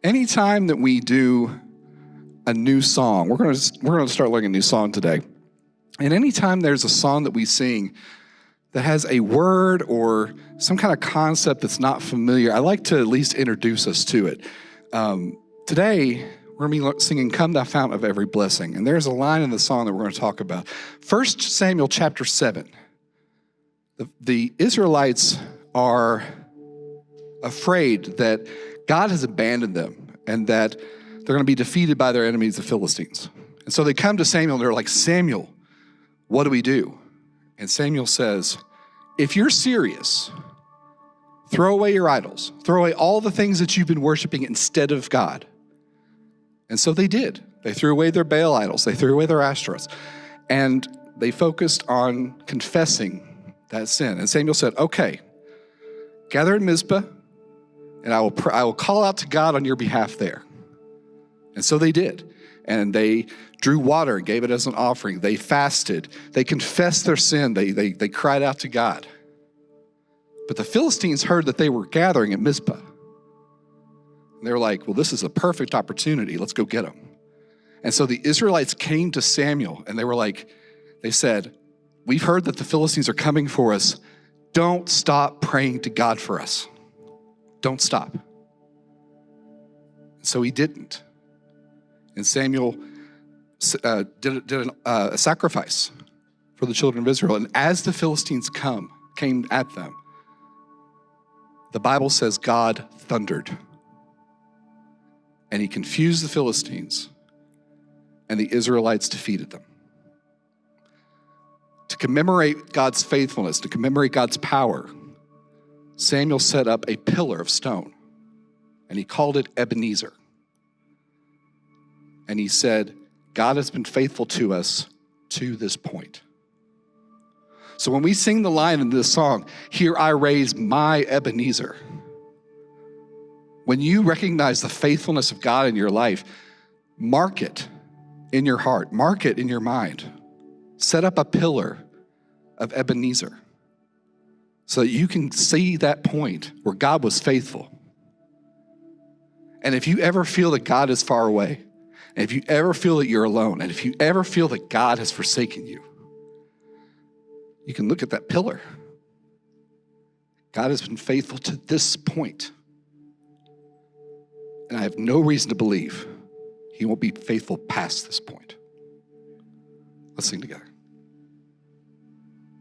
Anytime that we do a new song, we're going to start learning a new song today. And anytime there's a song that we sing that has a word or some kind of concept that's not familiar, I like to at least introduce us to it. Today, we're going to be singing Come Thou Fount of Every Blessing. And there's a line in the song that we're going to talk about. 1 Samuel chapter 7. The Israelites are afraid that God has abandoned them and that they're going to be defeated by their enemies, the Philistines. And so they come to Samuel and they're like, Samuel, what do we do? And Samuel says, if you're serious, throw away your idols. Throw away all the things that you've been worshiping instead of God. And so they did. They threw away their Baal idols. They threw away their Ashtoreths. And they focused on confessing that sin. And Samuel said, okay, gather in Mizpah, and I will call out to God on your behalf there. And so they did. And they drew water and gave it as an offering. They fasted. They confessed their sin. They cried out to God. But the Philistines heard that they were gathering at Mizpah. And they were like, well, this is a perfect opportunity. Let's go get them. And so the Israelites came to Samuel and they said, we've heard that the Philistines are coming for us. Don't stop praying to God for us. Don't stop. So he didn't. And Samuel did a sacrifice for the children of Israel. And as the Philistines came at them, the Bible says God thundered. And he confused the Philistines, and the Israelites defeated them. To commemorate God's faithfulness, to commemorate God's power, Samuel set up a pillar of stone, and he called it Ebenezer. And he said, God has been faithful to us to this point. So when we sing the line in this song, here I raise my Ebenezer, when you recognize the faithfulness of God in your life, mark it in your heart, mark it in your mind. Set up a pillar of Ebenezer so that you can see that point where God was faithful. And if you ever feel that God is far away, and if you ever feel that you're alone, and if you ever feel that God has forsaken you, you can look at that pillar. God has been faithful to this point. And I have no reason to believe he won't be faithful past this point. Let's sing together.